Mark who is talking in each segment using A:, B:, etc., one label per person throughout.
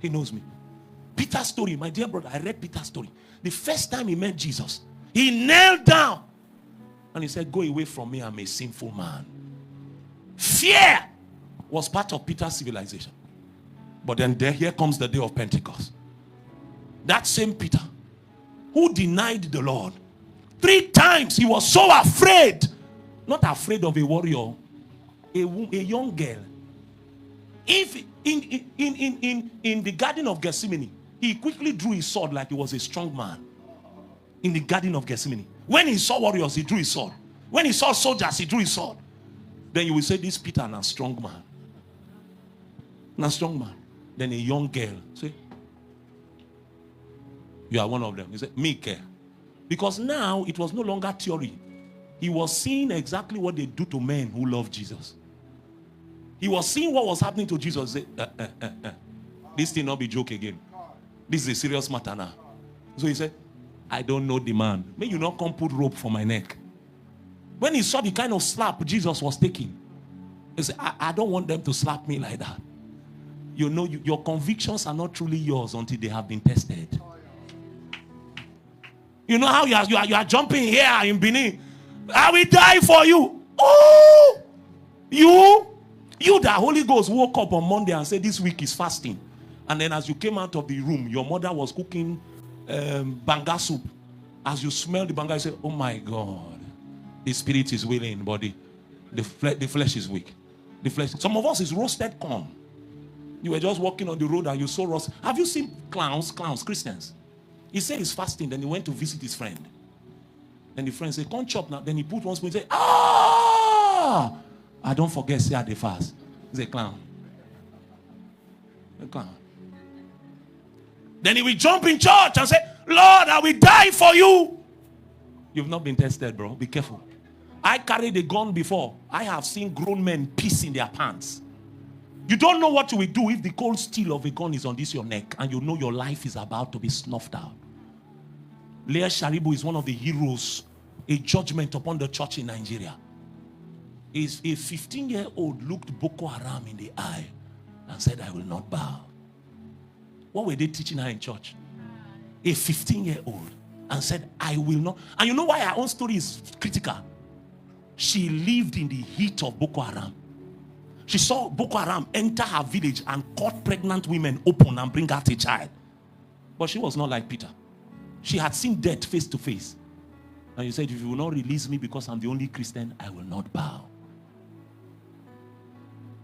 A: He knows me. Peter's story, my dear brother, I read Peter's story. The first time he met Jesus, he knelt down and he said, go away from me, I'm a sinful man. Fear was part of Peter's civilization. But then here comes the day of Pentecost. That same Peter who denied the Lord 3 times, he was so afraid. Not afraid of a warrior, a young girl. If in the Garden of Gethsemane, he quickly drew his sword like he was a strong man. In the Garden of Gethsemane, when he saw warriors, he drew his sword. When he saw soldiers, he drew his sword. Then you will say, this Peter is a strong man. Not strong man. Then a young girl say, you are one of them. He said, me care. Because now it was no longer theory. He was seeing exactly what they do to men who love Jesus. He was seeing what was happening to Jesus. Say, this thing not be joke again. This is a serious matter now. So he said, I don't know the man. May you not come put rope for my neck. When he saw the kind of slap Jesus was taking, he said, I don't want them to slap me like that. You know, your convictions are not truly yours until they have been tested. You know how you are jumping here in Benin. I will die for you. Oh, you the Holy Ghost woke up on Monday and said this week is fasting. And then as you came out of the room, your mother was cooking banga soup. As you smell the banga, you say, oh my God, the spirit is willing, but the flesh is weak. The flesh. Some of us is roasted corn. You were just walking on the road and you saw roast. Have you seen clowns, Christians? He said he's fasting, then he went to visit his friend. Then the friend said, come chop now. Then he put one spoon and said, I don't forget, say at the fast. He's a clown. A clown. Then he will jump in church and say, Lord, I will die for you. You've not been tested, bro. Be careful. I carried a gun before. I have seen grown men piss in their pants. You don't know what you will do if the cold steel of a gun is on this your neck and you know your life is about to be snuffed out. Leah Sharibu is one of the heroes, a judgment upon the church in Nigeria. Is a 15-year-old looked Boko Haram in the eye and said, I will not bow. What were they teaching her in church? A 15-year-old and said, I will not. And you know why her own story is critical? She lived in the heat of Boko Haram. She saw Boko Haram enter her village and cut pregnant women open and bring out a child. But she was not like Peter. She had seen death face to face. And you said, if you will not release me because I'm the only Christian, I will not bow.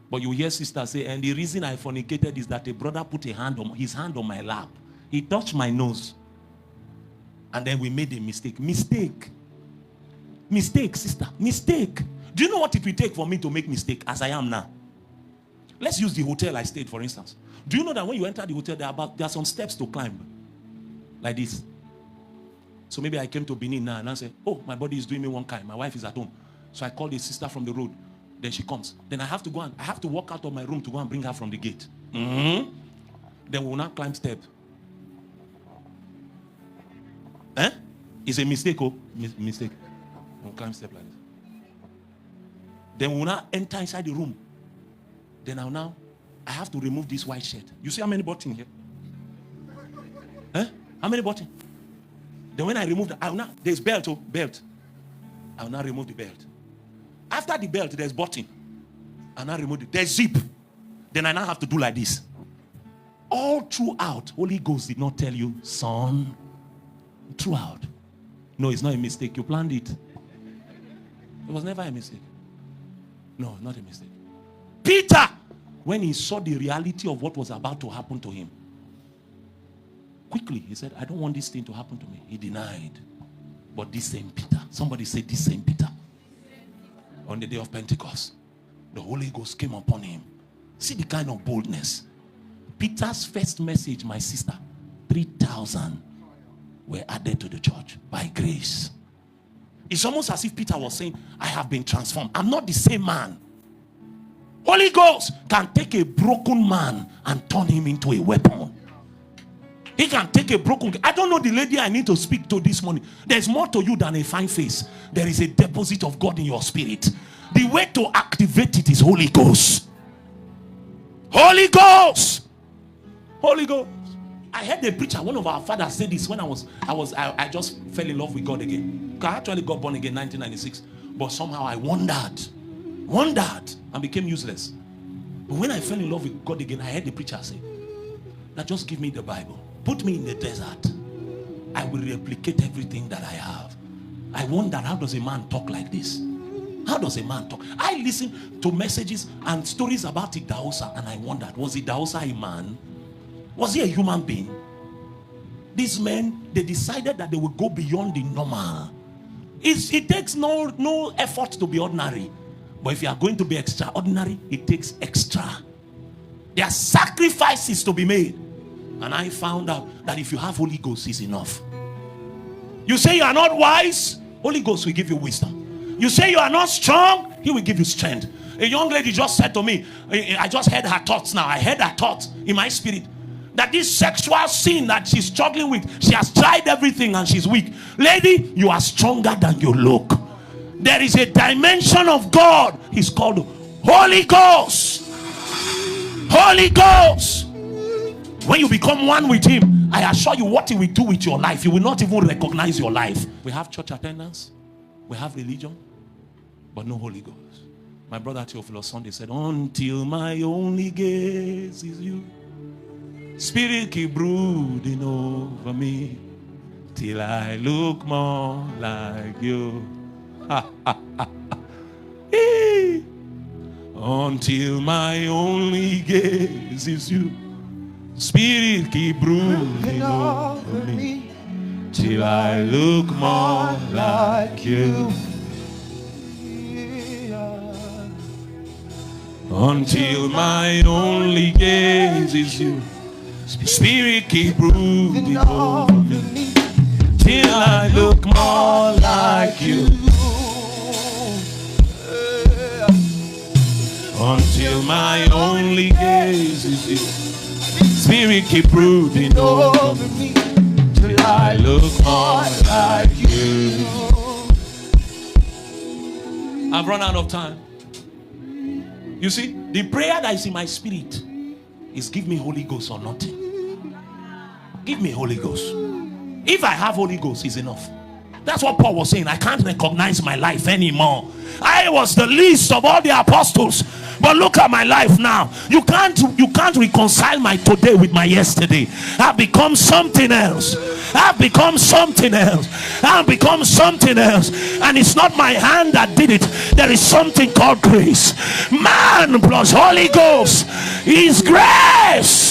A: But you hear sisters say, and the reason I fornicated is that a brother put his hand on my lap. He touched my nose. And then we made a mistake. Mistake, sister. Mistake. Do you know what it will take for me to make mistake as I am now? Let's use the hotel I stayed, for instance. Do you know that when you enter the hotel, there are some steps to climb? Like this. So maybe I came to Benin now and I said, oh, my body is doing me one kind. My wife is at home. So I called a sister from the road. Then she comes. Then I have to walk out of my room to go and bring her from the gate. Then we will not climb step. It's a mistake, oh. Mistake. We'll climb step like this. Then we will not enter inside the room. Then I have to remove this white shirt. You see how many buttons here? How many buttons? Then when I remove there's belt, belt. I will now remove the belt. After the belt, there's button. I now remove it. There's zip. Then I now have to do like this. All throughout, Holy Ghost did not tell you, son. Throughout. No, it's not a mistake. You planned it. It was never a mistake. No, not a mistake. Peter, when he saw the reality of what was about to happen to him, quickly he said, I don't want this thing to happen to me. He denied. But this same Peter, somebody said this same Peter, on the day of Pentecost, the Holy Ghost came upon him. See the kind of boldness. Peter's first message, my sister, 3,000 were added to the church by grace. It's almost as if Peter was saying, I have been transformed. I'm not the same man. Holy Ghost can take a broken man and turn him into a weapon. He can take a broken... I don't know the lady I need to speak to this morning. There's more to you than a fine face. There is a deposit of God in your spirit. The way to activate it is Holy Ghost. Holy Ghost. Holy Ghost. I heard a preacher, one of our fathers, say this when I just fell in love with God again. I actually got born again in 1996, but somehow I wandered and became useless. But when I fell in love with God again, I heard the preacher say, now just give me the Bible, put me in the desert, I will replicate everything that I have. I wondered, how does a man talk like this? How does a man talk? I listened to messages and stories about Idahosa, and I wondered, was Idahosa a man? Was he a human being? These men, they decided that they would go beyond the normal. It takes no effort to be ordinary. But if you are going to be extraordinary, it takes extra. There are sacrifices to be made. And I found out that if you have Holy Ghost, it's enough. You say you are not wise, Holy Ghost will give you wisdom. You say you are not strong, He will give you strength. A young lady just said to me, I just heard her thoughts now. I heard her thoughts in my spirit. That this sexual sin that she's struggling with, she has tried everything and she's weak. Lady, you are stronger than you look. There is a dimension of God. He's called Holy Ghost. Holy Ghost. When you become one with Him, I assure you what He will do with your life. You will not even recognize your life. We have church attendance. We have religion. But no Holy Ghost. My brother Theophilus Sunday said, until my only gaze is you, Spirit keep brooding over me till I look more like you. Until my only gaze is you, Spirit keep brooding over me till I look more like you. Until my only gaze is you, Spirit keep brooding over me till I look more like you. Until my only gaze is you, Spirit keep brooding over me till I look more like you. I've run out of time. You see, the prayer that is in my spirit is give me Holy Ghost or nothing. Give me Holy Ghost. If I have Holy Ghost, it's enough. That's what Paul was saying. I can't recognize my life anymore. I was the least of all the apostles, but look at my life now. You can't reconcile my today with my yesterday. I've become something else. I've become something else. I've become something else. And it's not my hand that did it. There is something called grace. Man plus Holy Ghost is grace.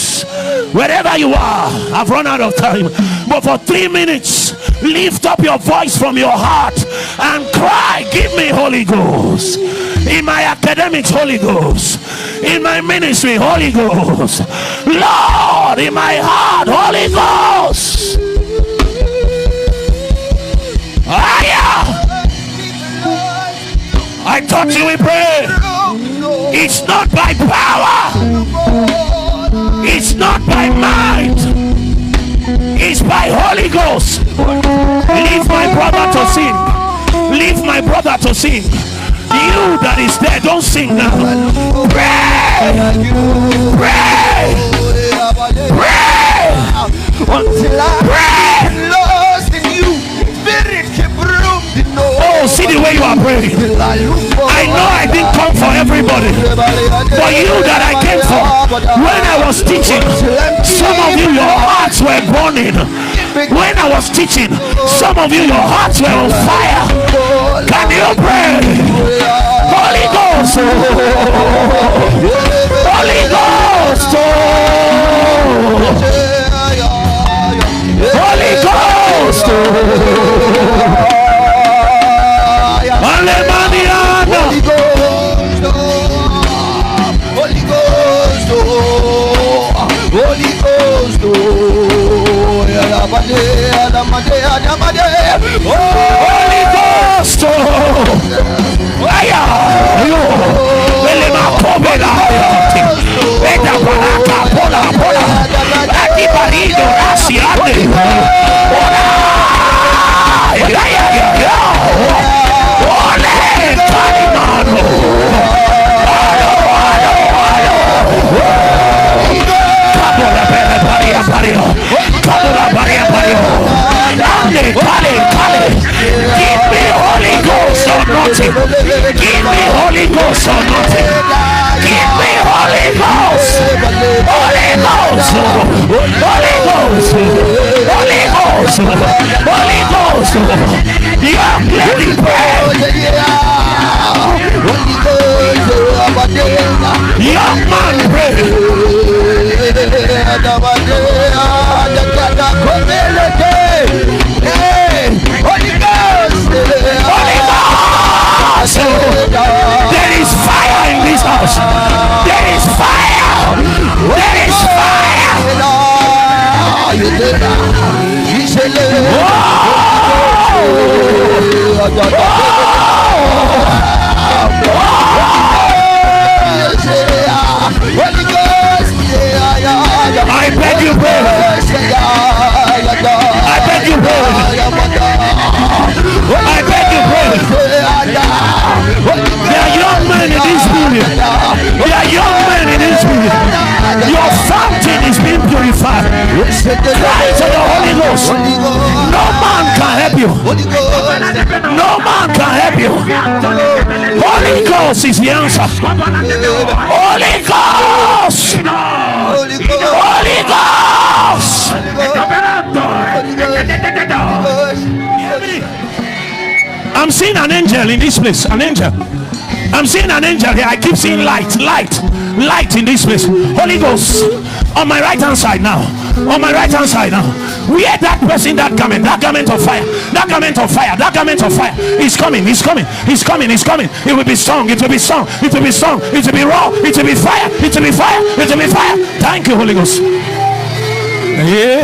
A: Wherever you are, I've run out of time, but for 3 minutes, lift up your voice from your heart and cry, give me Holy Ghost. In my academics, Holy Ghost. In my ministry, Holy Ghost. Lord, in my heart, Holy Ghost. I thought you would pray. It's not by power, it's not by might, it's by Holy Ghost. Leave my brother to sing. Leave my brother to sing. You that is there, don't sing now. Pray, pray, pray until I lost in you. Oh, see the way you are praying. I know I didn't come for everybody, but you that I came for. When I was teaching, some of you, your hearts were burning. When I was teaching, some of you, your hearts were on fire. Can you pray? Holy Ghost, Holy Ghost, Holy Ghost, Alemania, Holy Ghost, Holy Ghost, Holy Ghost, Holy Ghost, Baria Bario, Kabula Baria Bario, Kale. Give me Holy Ghost or nothing. Give me Holy Ghost or nothing. Give me Holy Ghost. Holy Ghost. Holy Ghost. Holy Ghost. Holy Ghost. Young lady pray. Young man pray. Holy Ghost. There is fire in this house. There is fire. There is fire. I beg you, pray. I beg you, pray. I beg you, pray. There are young men in this building. There are young men in this building. Your fountain is being purified. Cry to the Holy Ghost. No man can help you. No man can help you. Holy Ghost is the answer. Holy Ghost. Holy Ghost. I'm seeing an angel in this place. An angel. I'm seeing an angel here. I keep seeing light in this place. Holy Ghost on my right hand side now. On my right hand side now. Where that person, that garment of fire, that garment of fire is coming. It will be strong. It will be strong. It will be strong. It will be raw. It will be fire. It will be fire. It will be fire. Thank you, Holy Ghost. Yeah.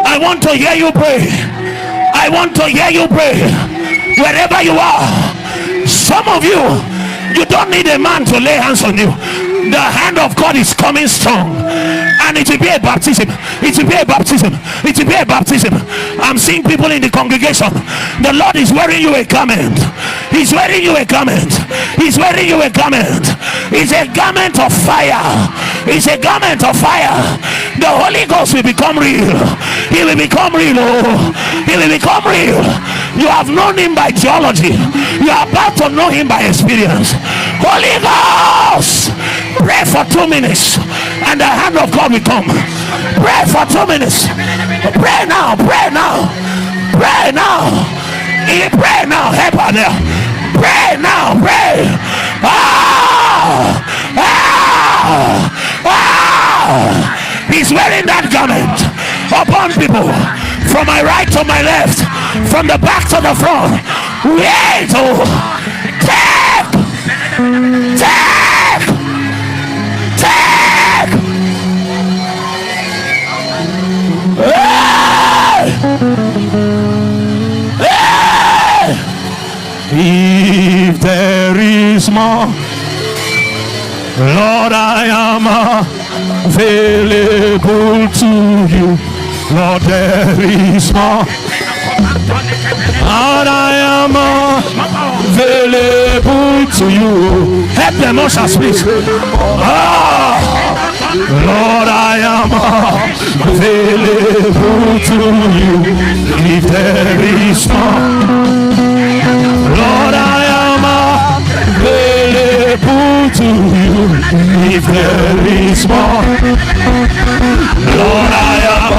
A: I want to hear you pray. I want to hear you pray. Wherever you are, some of you don't need a man to lay hands on you. The hand of God is coming strong, and it will be a baptism. It will be a baptism. It will be a baptism. I'm seeing people in the congregation. The Lord is wearing you a garment. He's wearing you a garment. He's wearing you a garment. It's a garment of fire. It's a garment of fire. The Holy Ghost will become real. He will become real. He will become real. You have known him by theology. You are about to know him by experience. Holy Ghost, pray for 2 minutes and the hand of God will come. Pray for 2 minutes. Pray now. Pray now. Pray now. Pray now. Help her there. Pray now. Pray. He's wearing that garment upon people, from my right to my left, from the back to the front. Wait, take. Hey! If there is more, Lord, I am available to you. Lord, there is more. Lord, I am available to you. Help them, ushers, please. Lord, I am available to you. If there is more, Lord, I am available to you. If there is more, Lord, I am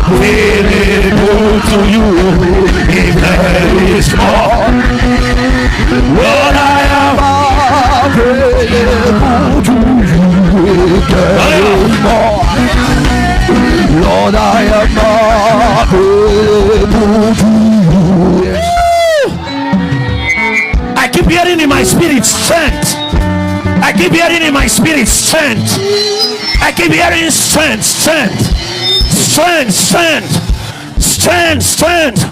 A: available to you. If there is more, Lord, I am available to you. If there is more, Lord, I am available to you. I keep hearing in my spirit strength. I keep hearing in my spirit strength. I keep hearing strength, strength, strength, strength, strength, strength.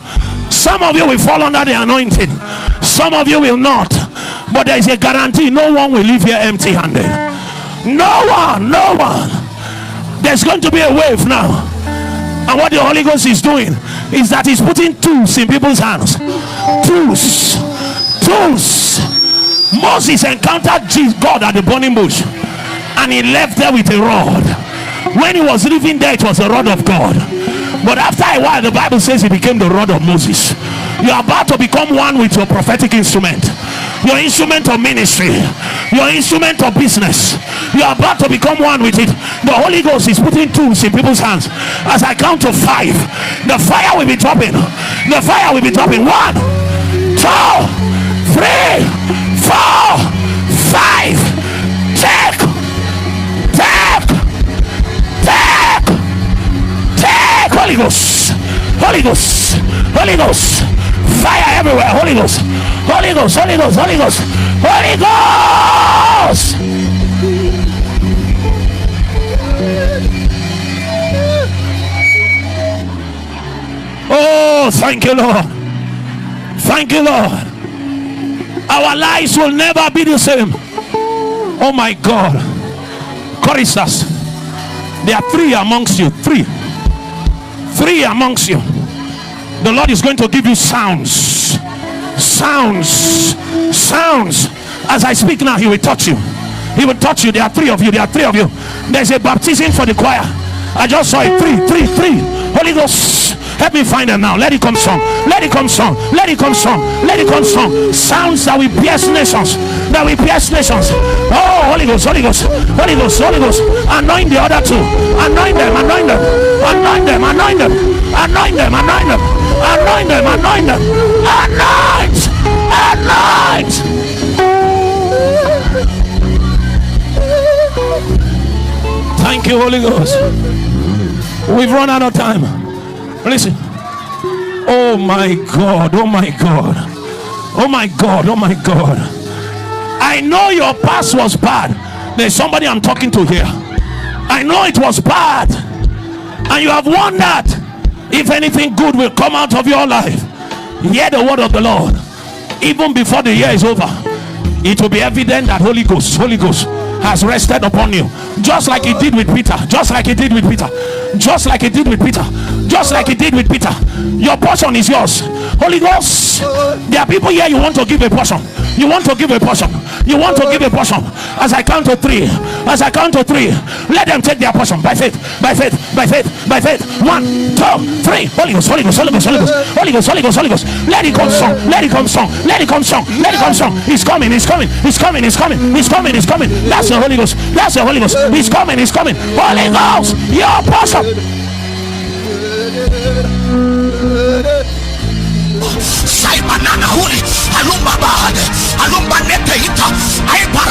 A: Some of you will fall under the anointing. Some of you will not. But there is a guarantee no one will leave here empty-handed. No one, no one. There's going to be a wave now. And what the Holy Ghost is doing is that he's putting tools in people's hands. Tools. Tools. Moses encountered God at the burning bush, and he left there with a rod. When he was living there, it was the rod of God. But after a while, the Bible says he became the rod of Moses. You are about to become one with your prophetic instrument, your instrument of ministry, your instrument of business. You are about to become one with it. The Holy Ghost is putting tools in people's hands. As I count to 5, the fire will be dropping. The fire will be dropping. 1, 2, 3, 4, 5. Take. Holy Ghost, Holy Ghost, Holy Ghost, fire everywhere. Holy Ghost, Holy Ghost, Holy Ghost, Holy Ghost, Holy Ghost. Oh, thank you, Lord. Thank you, Lord. Our lives will never be the same. Oh my God. Choristers, there are 3 amongst you. 3 amongst you. The Lord is going to give you sounds. As I speak now, he will touch you. He will touch you. There are 3 of you. There's a baptism for the choir. I just saw it. 3. Holy Ghost, help me find them now. Let it come strong. Sounds that will pierce nations. Oh, Holy Ghost. Anoint the other 2. Anoint them. Thank you, Holy Ghost. We've run out of time. Listen. Oh my God. I know your past was bad. There's somebody I'm talking to here. I know it was bad, and you have wondered if anything good will come out of your life. Hear the word of the Lord. Even before the year is over, it will be evident that Holy Ghost has rested upon you, just like it did with Peter. Your portion is yours. Holy Ghost, there are people here, you want to give a portion. As I count to 3, let them take their portion by faith. 1, 2, 3. Holy Ghost. Let it come strong. It's coming. That's the Holy Ghost. It's coming. Holy Ghost, your portion. Sai banana huli alumba bahade alumba nete hita aipa